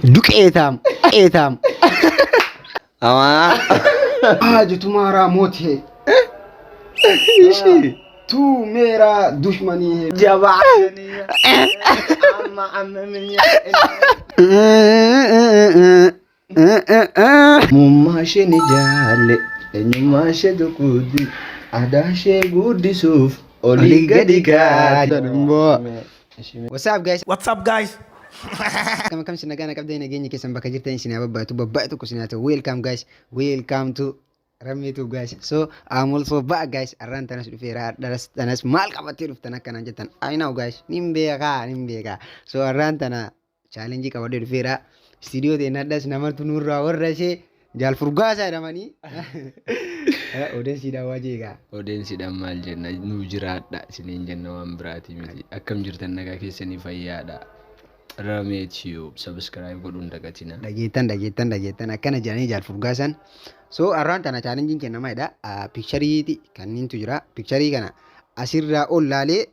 दुकेताम एताम आज तुम्हारा मौत है तू मेरा दुश्मनी है Mumashe ni jale enyumashe dukudi adashe gudi suf oligadika. What's up guys? What's up guys? Kam sinagana kabday naging kisan baka jirta yung sinababa ko sinato. Welcome guys. Welcome to Ramitu guys. So I'm also back guys. Aran tanas dufera tanas mal kabatir uftanak kanan jatan. I know guys. Nimbe ka. So aran tana challenge kabadir dufera. Studio de nadas namar tunurra warra she jal furgasa ramani. Oden sida wajiga. Oden sida mal jenna nu jiraadha sinin jenna wan birati miti akkam jirtan nagaa keessanii fayyaadha. Rame tube subscribe godhuun dagatina. Dhageettan akkana jedhanii jal furgaasan. So arraan tana challenge kenna maayda picture kannintu jira. Picture kana asirraa ol laalee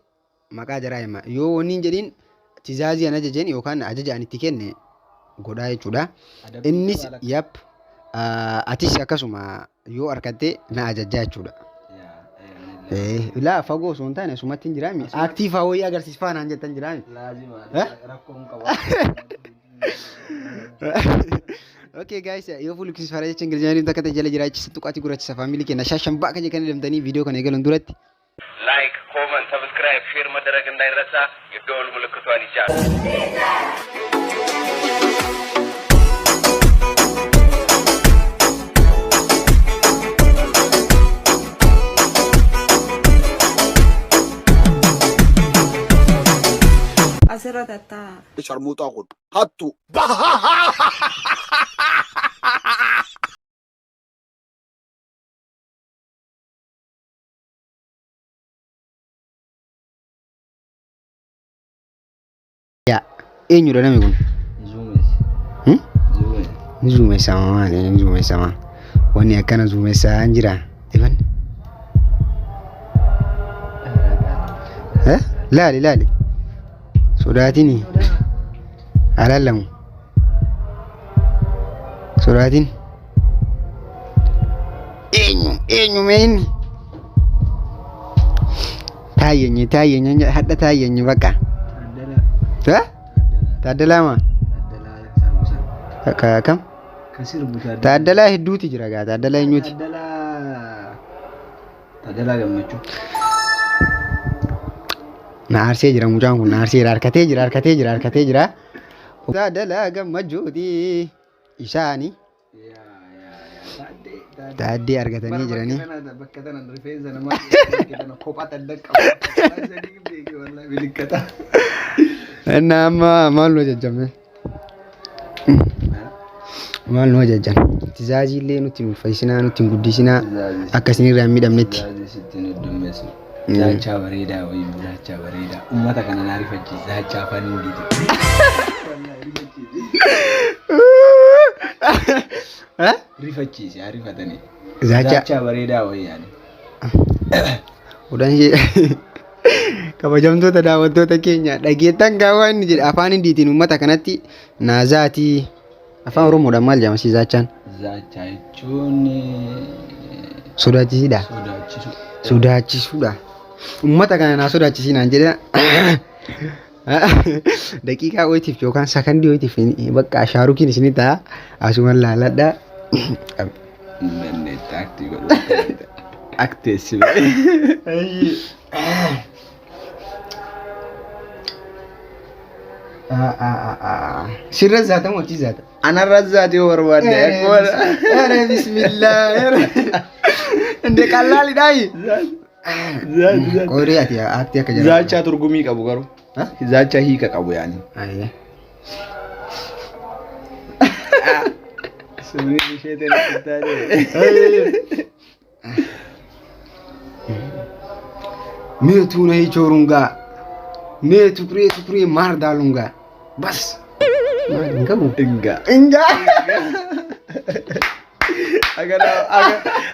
maqaa jaraa hima. Yoo woniin jedhin tizaazii ana jajen yookaan ajaja ani itti kenne godhaa jechuudha. Innis yap atis akkasuma yoo harkattee na ajajjaa jechuudha. Ilaa fagoo osoo hin taane sumatti hin jiraami. Aktiifaa wayii agarsiisfaa naan jettan jiraami. Rakkoon qaba. Okay guys, yoo fuul kis fara jecha ingilizyaanii takka jala jiraachisa tuqaati gurraachisa faamilii keenya shashan baaka jekan deemtanii viidiyoo kana eegaluun duratti. Like, comment, subscribe, share madarag እንዳይረሳ የደወል ምልክቷን ይጫኑ። Asirratti sharmuuxaa kun hattu Ya, eenyudha namni kun? Zuumessa maali? Zuumessa maali? Wanni akkana zuumessaa hin jira. Dhiban? Laali. Sodaatini. Alallamu. Sodaatin. Eenyu meenni. Taayyenyi hadha taayyenyi bakka. Taaddalaa maa? Kam? Taaddalaa hedduuti jira gaa taaddalaa eenyuuti? Taaddalaa gammachuu. Na arsee jira mucaan kun na arsee harkatee jira. Taaddalaa gammachuuti isaanii. Taaddee argatanii jiranii. Bakka tana rifeensa namaa kophaa taddaqqa. Nama maal noo jajjame? Maal noo jajjan? Tizaazii illee nutti hin ulfeessinaa, nutti hin guddisinaa akkasinirraa hin miidhamnetti. Zaachaa bareedaa wayii zaachaa bareedaa uummata kana naa rifachiisa zaachaa afaan hindiiti. Rifachiise haa rifatanii. Zaachaa bareedaa wayii yaani. Udaan kabajamtoota daawwattoota keenya dhageettan gaawaa inni jedha afaan hindiitiin uummata kanatti naazaatii afaan oromoodhaan maal jedhama si zaachaan? Zaachaa jechuun sodaachisiidha. Sodaachisuudha. Uummata kana naa sodaachisinaan jedha. Daqiiqaa wayitiif yookaan sakandii wayitiif bakka shaarukiin isinii ta'a asuman laaladha. Dandeetta aktii godhu. Akteessi. Sirra zaata moo achi zaata? Anarra zaate yoo barbaadde. Ere bismillah. Inde qallaali daayi. Qorii ati aktii akka jira. Zaachaa turgumii qabu garuu. Zaachaa hiika qabu yaani. Sumrii ishee ta'e. Meetu na hichoorungaa. Meetu kuree maar daalungaa. Bas. Inga.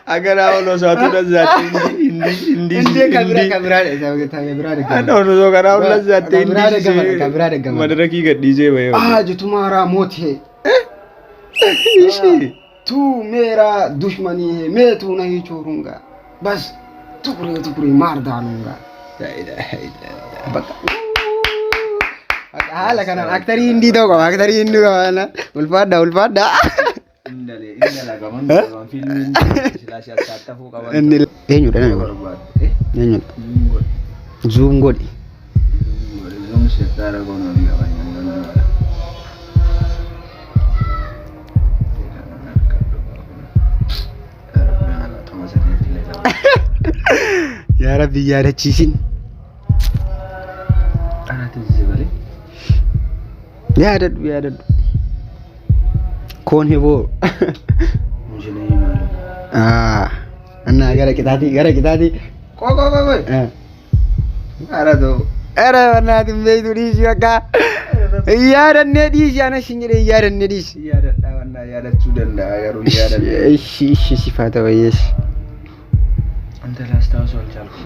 Agar awal sesuatu dan zat ini Indee kabira degama. Ano so kana ulla zatte kabira degama. Madaraki gadhiisee bayo. आज तुम्हारा मौत है Ishi. तू मेरा दुश्मनी है मैं तू नहीं छोड़ूंगा बस टुकड़े मार डालूंगा La ilaha illallah. Bakka. Haala kanaan aktarii hindii ta'uu qaba. Aktarii hindii qaba. Ulfaadha. Indala gaman gaman filmin sila siya tattafu qaban. Eenyudha namni kun? Eenyudha? Zoom godhi. Zoom settara gonoon qaban. Yaa Rabbi yaadachiisin. Yaadadhu. Koon heboo. Annaa gara qixaati. Koi. Ara wannaatiin beektu dhiisii akka yaadannee dhiisii ana siin jedhee yaadannee dhiisii. Yaadadhaa wannaa yaadachuu danda'a garuu yaadannee. Ishi sifaa ta'u yees. Anta lastaawus wal caalku.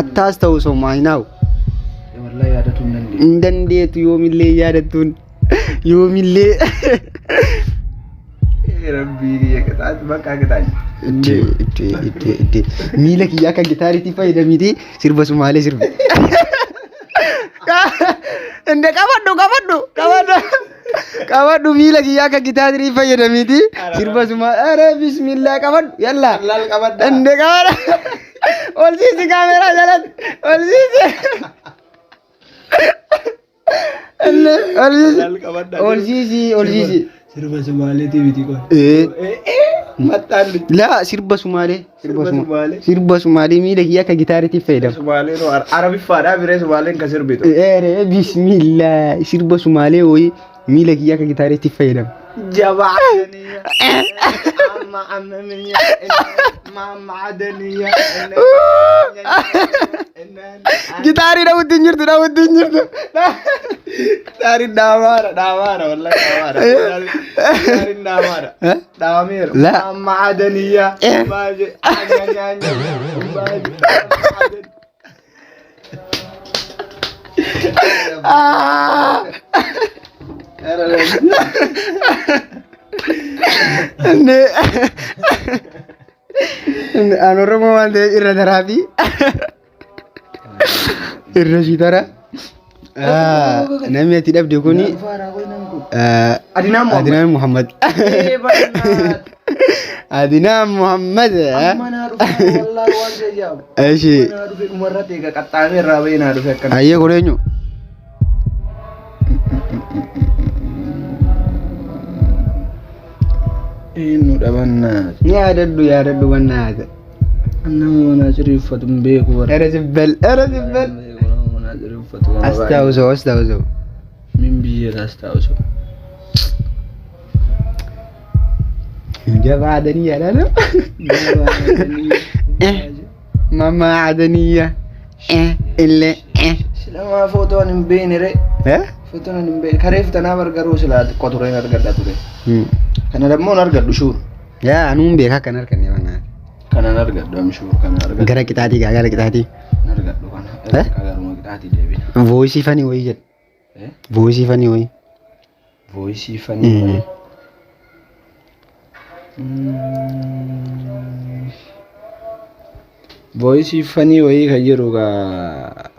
Attaas ta'u osoo maayinaawu. Wallahi yaadatu hin dandeessu. Hin dandeetu yoomillee yaadattuun yoomillee. Rabbii qixaati bakka qixaati. Miila kiyyaa akka gitaariitti fayyadamiti sirba sumaalee sirbe. Inde qabadhu miila kiyyaa akka gitaariitti fayyadamiti sirba sumaalee. Are bismillah qabadhu yalla. Laal qabadha. Inde qabadha. Ol siisi kaameraa jalatti ol siisi. Laal qabadha. Ol siisi. Sirba Sumaaleeti miti kun. Maxxaalli. Laa sirba Sumaalee. Sirba Sumaalee miila kiyyaa akka gitaariitti fayyadamu. Sumaaleen Arabiffaadhaa biree Sumaaleen kan sirbitu. Bismillah sirba Sumaalee wayii miila kiyyaa akka gitaariitti fayyadamu. Jabaadaniya. Amma adaniya. Gitaari dhawutti hin jirtu. Gitaariin dhaamaadha wallahi dhaamaadha. Gitaariin dhaamaadha. Dhaameera. La. Amma adaniya. Maaje. An Oromoo waan ta'eef irra daraa fi irra shitara. Namni ati dhabde kuni Adinaan Muhammad. Adinaan Muhammad. Eeshi. Ayyee kun eenyu? Eenyu dhabannaa. Yaadadhu wannaata. Nama na ciriffatu hin beeku bara. Era sibbel. Astaawusoo. Min biyya astaawusoo. Jabaa adaniyyaa dha. Mama adaniyyaa. Illee. Silamaa footoon hin beekne. Footoon hin beekne. Kareef tanaaf argaruu silaa xiqqoo tureen argadha ture. Kana dammoo argadhu shuur. Yaa anuun beekaa kan arganne wannaata. Kanan argadhu shuur kana argadhu. Gara qixaatii. Argadhu kana. Garuma qixaatii deebina. Voisii fanii wayii jedha. Voisii fanii wayii. Voisii fanii wayii. Voisii fanii wayii kan jedhu gaa.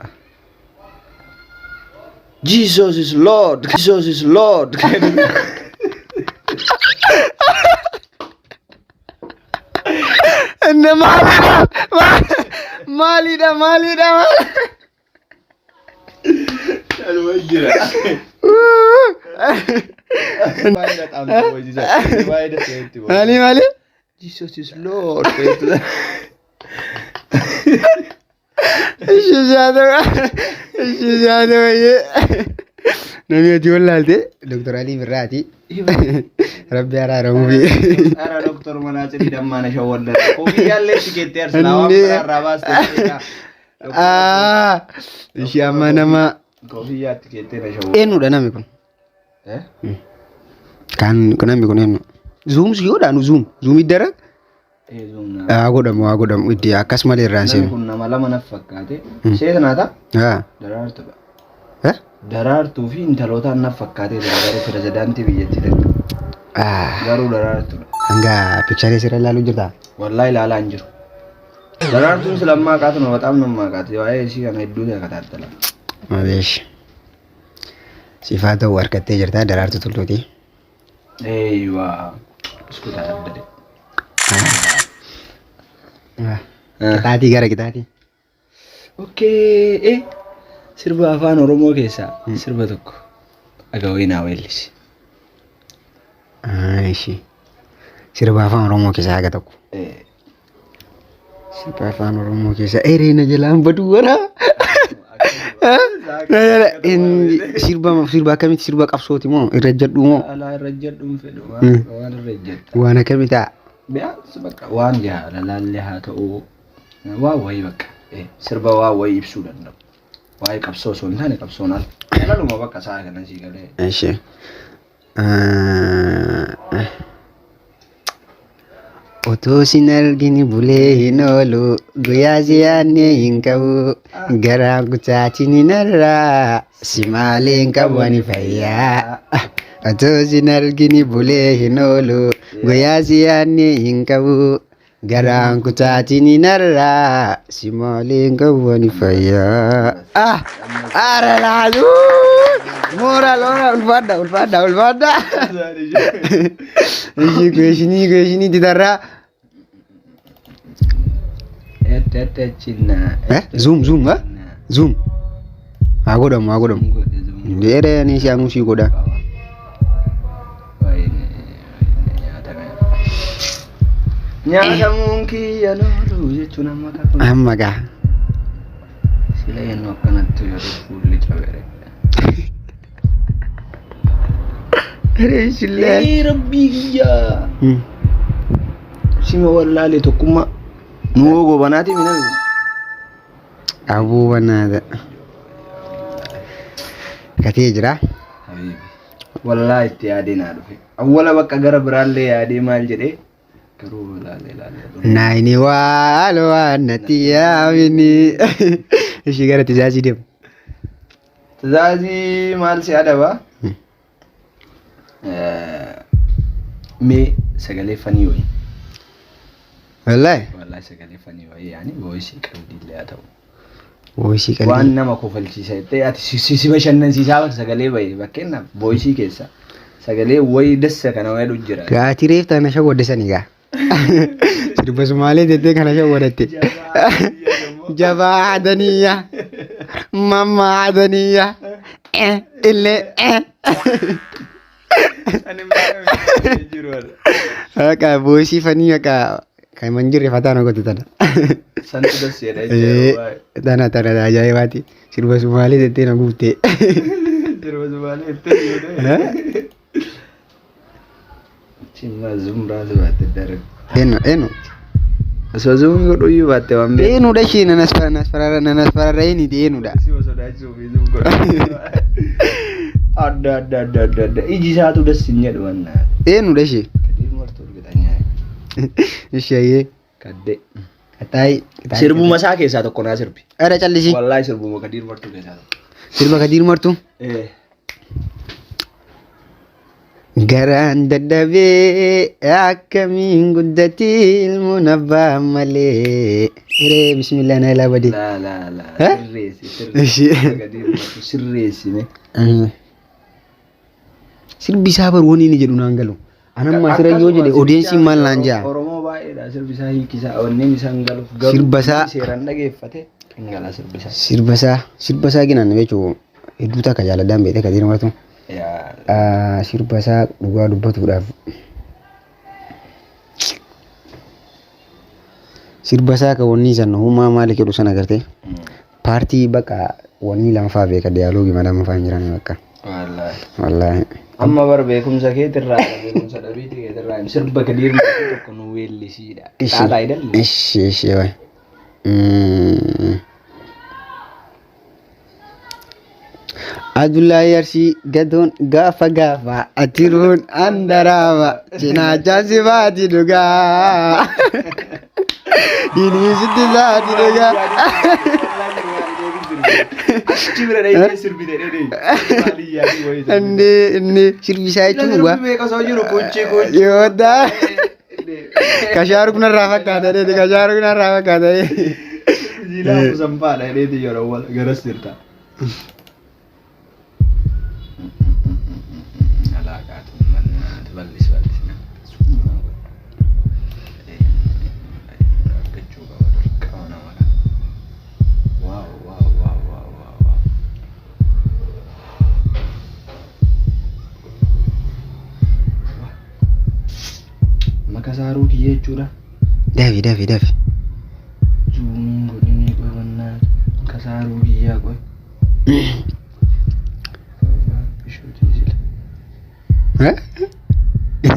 Jesus is Lord. Enne maalidha. Alwa jira. Maali? Jesus is Lord. Ishizaata wayye. Namni ati wallaalte Dr. Alii Birraati. Rabbi araaramu fi. Ara Dr. Manaasiri Dammaana Shawwallata. Kofiyyaallee tikeettee arsalaa waan biraarraa baastee. Ishii amma nama. Kofiyyaa tikeettee na shawwallata. Eenyudha namni kun? Kan namni kun eenyu? Zoom si yoodhaan zoom iddara? Eezumna. Haa godhamu itti akkasumalee irraan Namni seenu. kun nama lama naf fakkaate. Ishee tanaata Haa. daraartuudha. Eh? Daraartuu fi intalootaan naf fakkaatee garuu pirezidaantii biyyattii ta'e. Garuu daraartuudha. Hanga piikcharii sirra ilaaluu jirtaa? Wallahi ilaalaa hin jiru. Daraartuun silammaa qaatu nama bataam nama qaate waa'ee ishii kana hedduu ta'e kataatala. Mabeesh. Sifaa ta'uu harkattee jirtaa daraartuu tulluuti. Eeyywaa. Iskutaa addade. Qixaatii gara qixaatii. Okey. Sirba afaan Oromoo keessaa sirba tokko dhaga'uu naa weellisi. Ishii. Sirba afaan Oromoo keessaa haga tokko. Sirba afaan Oromoo keessaa ereena jalaan baduu wara. Sirba akkamitti sirba qabsooti moo irra jedhu moo? Alaa irra jedhuun fedhu waan irra jedhu. Waan akkamii ta'a? Biyaas bakka waan jaalalaallee haa ta'u waa wayii bakka sirba waa wayii ibsuu danda'u. Waa'ee qabsoo osoo hin taane qabsoon al. Laluma bakka isaa kanan sii galee. Ishee. Otoo sin argini bulee hin oolu guyyaa siyaannee hin qabu garaan kutaatiin hin arraa si malee hin qabu ani fayyaa. Otoo sin argini bulee hin oolu guyyaa siyaannee hin qabu garaan kutaatiin hin arraa si malee hin qabu ani fayyaa. Ara laalu moral ulfaadha. Ishii titarraa. Zoom. Haa godhamu. Dheeree ni siyaangu sii godha. Nyaatamuun kiyya noolu jechuun amma kakuma. Amma gaa. Sila yennu akkanatti yeroo fuulli cabere. Reeshillee. Rabbii kiyya. Sima wallaalee tokkummaa. Nuwoo gobanaati mina. Abuu banaadha. Katee jira. Wallaa itti yaadee naa dhufe. Awwala bakka gara biraallee yaadee maal jedhee garuu laalee. Naayini waan natti yaamini. Ishii gara tijaajii deemu. Tijaajii maal si adaba? Mee sagalee fanii wayii. Wallahi sagalee fanii wayii yaani voice qalbiillee haa ta'u. Voice qalbii. Waan nama kofalchiisa jettee ati si bashannansiisaa sagalee wayii fakkeenyaaf voice keessa sagalee wayii dassa kana wayii jira. Gaati reef tana shawwaddeessanii gaa. Sirba Sumaalee jettee kana shawwaddatte. Jabaa adaniyyaa. Mamma adaniyyaa. Illee. Akka voice fanii akka kan manjirre fataan gooti tana. Santu dasseedha. Tana ajaa'ibaati. Sirba Sumaalee jettee na guutte. Sirba Sumaalee jettee. Cimma zumraa baatte darbe. Enu. Osoo zumii godhuyyuu baatte waan beeku. Eenudha ishee nanas fararra eeniti eenudha. Adda. Iji isaatu dassin jedhu wannaa. Eenudha ishee. Kadii martuu argatanii. Ishee. Kaddee. Kataayi. Sirbuma isaa keessaa tokko naa sirbi. Ara callisii. Wallaahi sirbuma Kadiir Martuu keessaa tokko. Sirba Kadiir Martuu. Garaan dadhabee akkamiin guddatti ilmuun abbaa malee. Hiree bismillah na ilaa badee. Laa. Sirreessi. Kadiir Martuu sirreessine. Sirbi isaa barwoonni inni jedhu naan galu. Anamma asirra yoo jedhe odeensiin maal naan jaa. Oromoo baay'eedha sirbi isaa hiikisaa onneen isaan galuuf garuu Sirba isaa. seeraan dhageeffate dhingala sirbi isaa. Sirba isaa ginaan jechuun hedduu takka jaaladhaan beekte Kadiir Martuu. Sirba isaa dhugaa dubbatuudhaaf. Sirba isaa kan wanni san hummaa maali jedhu sana agartee. Paartii bakka wanni lamafaa beeka diyaaloogii madama hin jiran bakka. Wallaahi. Amma bar beekumsa keetirraa beekumsa dhabiitii keetirraa sirba Kadiir Martuu tokko nu weellisiidha. Xaalaa idalle. Ishee wayi. Abdullahi Arsii gadoon gaafa atiruun andaraaba cinaacha sifaati dhugaa. Ini sitti saati daga. Achi bira dai sirbite dai. Inni sirbisaa jechuun waa. Yoota. Kashaaru kuna irraa fakkaata dheedhi kashaaru kuna irraa fakkaata dheedhi. Jila musambaadha dheedhi yeroo wal garas jirta. Alaaqaatu mannaati bal'is bal'isna. Rakkachuu qaba dirqama namadha. Waaw waaw waaw waaw waaw. Makasaaruu kiyya jechuudha. Dafi. Zoom godhanii qabannaa makasaaruu kiyyaa qoy. Bishooti jila.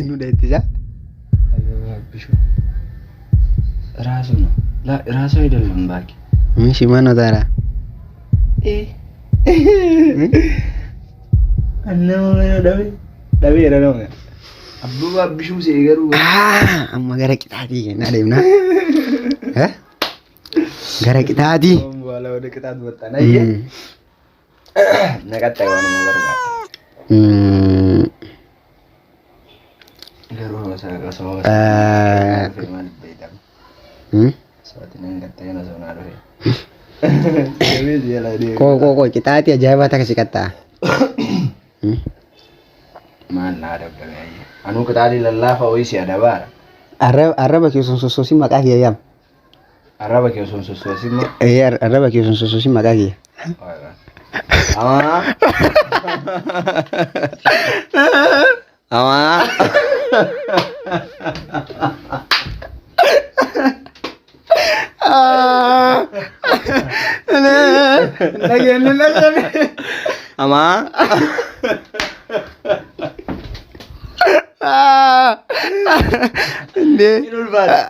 Nu deettisa. Bishoo. Raasuna. Raasoo አይደለም ባኪ. እሺ ማን ነው ታዲያ? Annamu mana dhabe ነው Abbaa bishuu see garuu. Amma gara qixaatii kennaa deemna. Gara qixaatii. Wala wada qixaat wata nayye. Naqatta waan nama barbaada. Garuu masa kasoo. Maal beedam. Saati nan gatta yana zauna dhufe. Koo qixaatii ajaa'ibaa takka si qattaa. Maal naa dabdame ayye. Anu qixaatii lallaafa wayii si adabaara. Arraba kee osoo sosoosii maqaa kiyya yaam. Arraba kee osoo sosoosii ma. Arraba kee osoo sosoosii maqaa kiyya. Ama. Ama.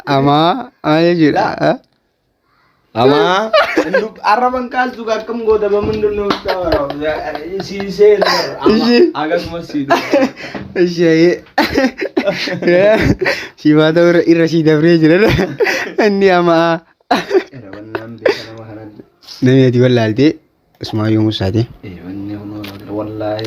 Ama jechuudha. Ama. Arraban kaas juga kam goda bamundunu si se agak masih. Iya. Si mata irra si dabre jira. Andi ama. Nami ati wallahi اسمع يوم السعدي والله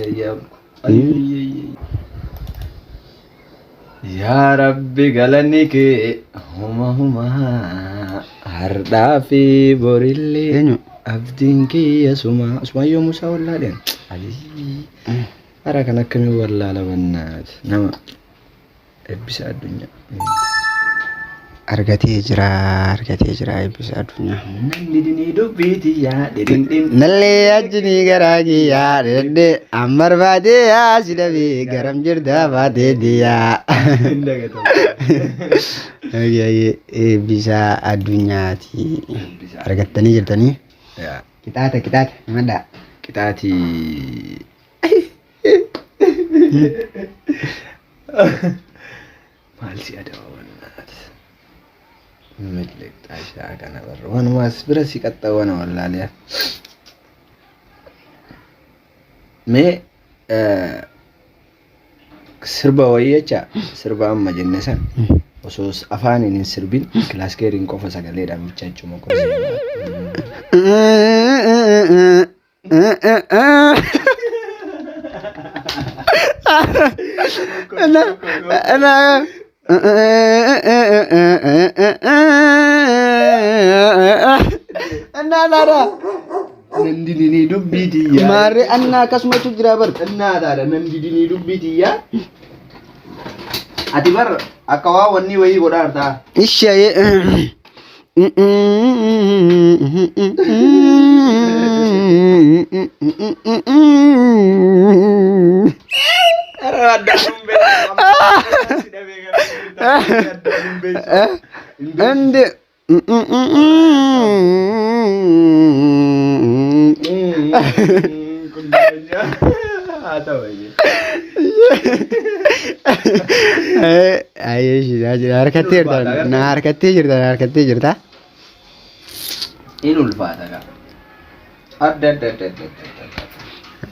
يا ربي قالني كي هما هردا في بوريلي abdiinki asuma yoomuu isaa wallaadhaan hara kan akkamii wallaala bannaati nama eebbisa addunyaa argatee jira eebbisa addunyaa namni dinii dubbiitiyyaa dhidhindhin nallee ajjinii garaa kiyyaa dhedhe ammar baatee haasi dhabee garam jirtaa baatee diyyaa eebbisa addunyaati argattanii jirtanii Kita mana? Qixaati maal si adawawannaat milik taashaa kana barra wanumaas bira si qaxxawana wallaaliya mee sirba wayii jecha sirba amma jenne san osoo afaaniin hin sirbin kilaaskeeriin qofa sagaleedhaan bichaachuma nandini dubbitiya mare anna kasmatu jira bar anna dada nandini dubbitiya ati bar akawa wanni wayi godarta ishaye and ayo harkatee jirta inul fataga adda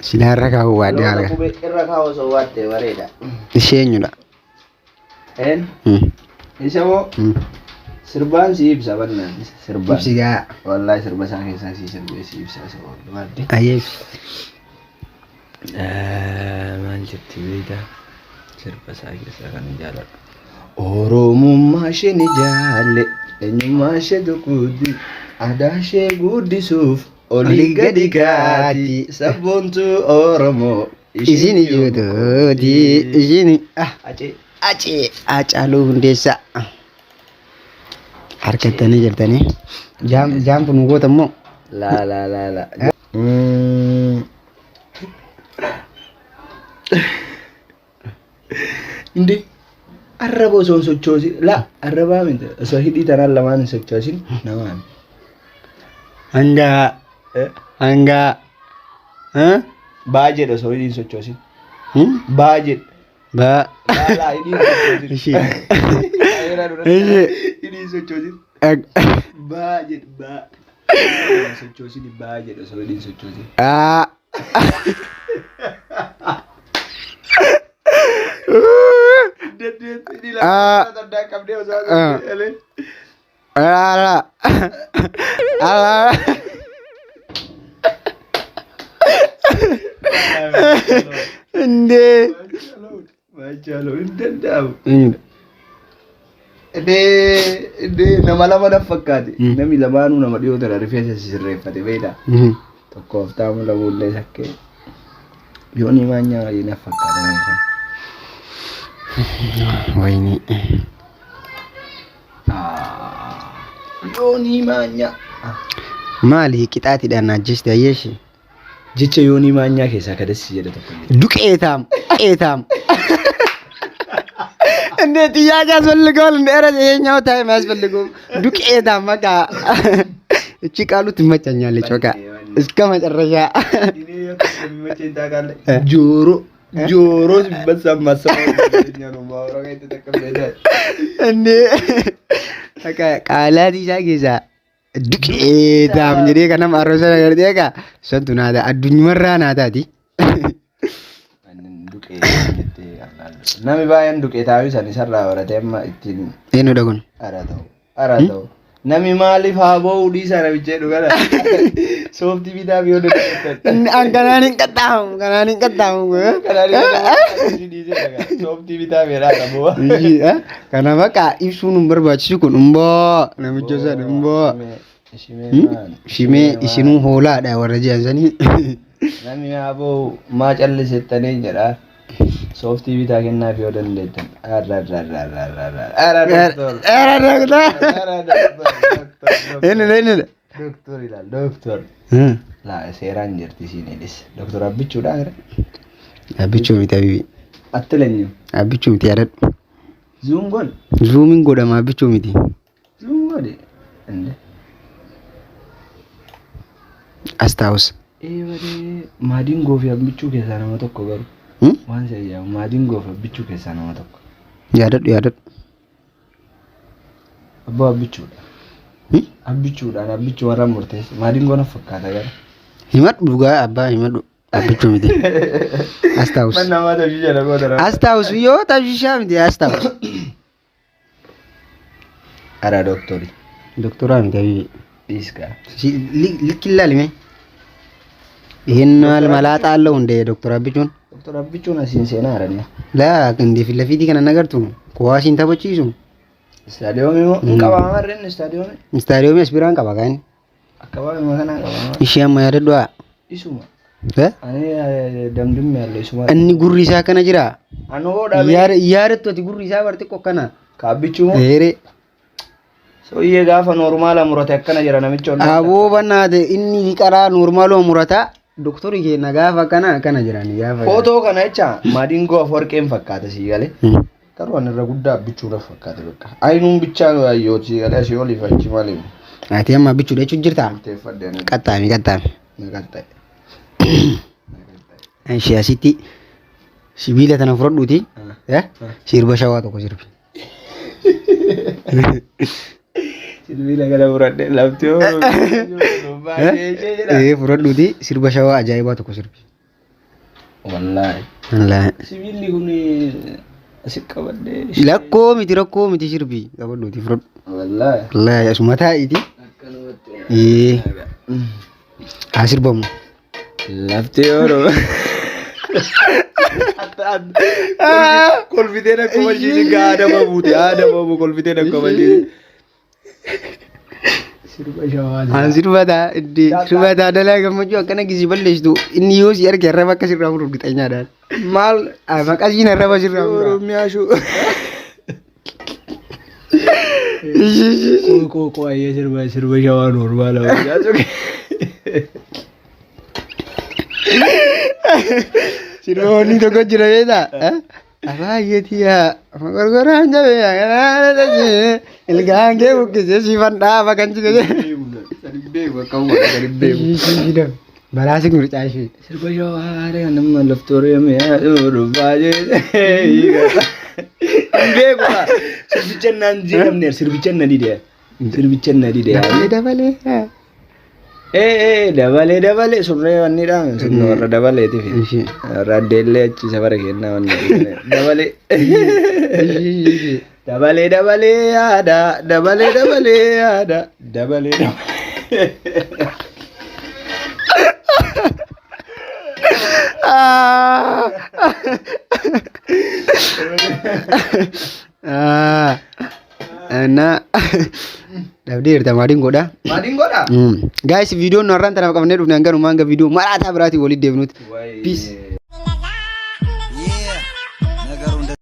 sila harka kawu wadi harka irra kawo so watte wareda isheenyudha en isamo Sirbaan si ibsa bannaan sirbaan. Ibsi gaa. Wallahi sirba isaa keessaa si sirbee si ibsa isa wallahi. Ayeef. Maal jetti beektaa? Sirba isaa keessaa kan jaalladhu. Oromummaa ishee ni jaalle eenyummaa ishee tokkooti aadaa ishee guddisuuf olii gadi gaati sabboontuu Oromoo Isin ijoollooti. Isin Hacaaluu Hundeessaa. Harkattanii jirtanii. Jaampu nu goota immoo. La. Indi arraba osoo hin sochoosin la arrabaa miti osoo hidhii tanaan lamaan hin sochoosin namaan. Hangaa. Baa jedha osoo hidhii hin sochoosin. Baa jedha. Baa. Laa hidhii hin sochoosin. Hidhii hin sochoosin. Baa jedha baa. Hin sochoosin baa jedha osoo hidhii hin sochoosin. Nama lama na fakkaate namni lamaanuu nama dhiyoo tana rifeensa sirreeffate beektaa tokkoof taamu lamuullee sakkee yoonii maanyaa na fakkaate. Wayni. Yoonii maanyaa. Maali qixaatiidhaan ajjeeste ayyeeshi? Jecha yoonii maanyaa keessaa kadassi jedha tokko. Duqeetaam. እንዴት ጥያቄ ያስፈልገዋል? እንደ ኧረ ይሄኛው ታይም ያስፈልገው ዱቄታም በቃ እቺ ቃሉ ትመቸኛለች በቃ እስከ መጨረሻ ጆሮ ሲበሳም ማሰማኛ ነው ማውራው የተጠቀመደ እንዴ በቃ ቃላት ይሳጌዛ ዱቄታም እንዴ ከነም አሮሰ ነገር ደጋ ሰንቱናዳ አዱኝ መራናታቲ Nami baay'een duqeetaawi san isarraa baratee amma ittiin eenyudha kun? Ara ta'u. Nami maaliif haa ba'uu dhiisaa namichee dhugala? Sooftii bitaa fi hodha duqeessan. Kanaan hin qaxxaamu. Sooftii bitaa fi hodha qabu. Kana bakka ibsuun hin barbaachisu kun imboo namicha sana imboo. Shimee isinuu hoolaadha warra jaansanii. Nami haa ba'uu maa callisettanii jedhaa. Sooftii bitaa kennaa fi hodhan leettan. Doktor ilaal doktor. Laa seeraan jirti isiin edis. Doktor abbichuudha gara. Abbichuu miti abibi. Atti leenyu. Abbichuu miti yaadadhu. Zuum godhe. Zuumiin godhama abbichuu miti. Zuum godhe. Astaawus. Maadingoo fi abbichuu keessaa nama tokko garuu. Waan sayyaa maadingoo fi abbichuu keessaa nama tokko. Yaadadhu. Abbaa abbichuudha. Abbichuudhaan abbichuu warra murteessu maadingoo na fakkaata gara. Himadhu dhugaa abbaa himadhu abbichuu miti. Astaawus. Man namaa tabshisha dhagoota. Astaawus yoo tabshishaa miti astaawus. Ara doktori. Doktoraa miti abibi. Dhiiskaa. Likki ilaalime. ይሄን ማልማላጣ አለው እንደ ዶክተር አብቹን asiin seenaa aranii. Laa እንደ ፊት ለፊት ከነ ነገርቱ ኳሲን ተበቺሱ Istaadiyoomii moo hin qabaama marreen istaadiyoomii? Istaadiyoomii aspiraan qaba kan. Akkabaama kana qabaama. Ishee amma yaadadhu. Isuma. Ani damdummi yaalla isuma. Inni gurri isaa kana jira. Anoo dhaabee. Yaadattu ati gurri isaa barti qokkana. Kaabbichuu moo? Eere. Soyyee gaafa noormaala murate akkana jira namicha ol. Aboo bannaate inni qaraa noormaaloo murata. Doktori keenya gaafa jirani gaafa. Footoo kana jecha maadingoo Afwarqeen fakkaata sii galee. Garuu ani irra guddaa abbichuudha fakkaate bakka. Ayinuun bichaa yoo sii galee asii olii fachi malee. Ati amma abbichuudha jechuun jirtaa? Qaxxaami. Qaxxaa'e. Ishee asitti sibiila tana fudhadhuuti. Sirba shawaa tokko sirbi. Sibiila kana fudhadhee lafti yoo. Fudhadhuuti sirba shawaa ajaa'ibaa tokko sirbi. Wallaahi. Wallaahi. Sibiilli kun Asikabade. Lakkoo miti shirbii qabadhuuti fudhadhu. Wallahi. Wallahi asuma taa'iiti. Haa sirbamu. Lafti oro. Kolfitee na komachiisi gaada babuuti haada babu kolfitee na komachiisi. Sirbataa sirbataa dalaa gammachuu akkana gisii balleessitu inni yoo si arge arraba akka sirraa muru qixeenyaadhaan. Maal Maqasiin arraba sirraa mura. Oromiyaashu. Koo ayyee sirba shawaa normaala wajjaa Sirboonni tokko jira beektaa? Abaayyeetiyaa gorgoraan jabee ilkaan kee buqqisee siifan dhaaba kan jire. Baraasi murcaa ishee. Sirba shawaa nama laftooree mi'a baay'ee beekudha. Sirbicha naan jedhamne sirbicha na dide. Sirbicha na dide. Dabalee. Dabalee surree wanni dha. Sunni warra dabaleeti fi warra addeellee achi safara kennaa wanni dabalee. Dabalee yaada dabalee yaada dabalee. Nah, Dabdir tamadin godha. Maaliin godha? Guys, video narraan tanaaf qabnee dhufne hanga numaan video maraataa biraati walitti deebinuti. Peace.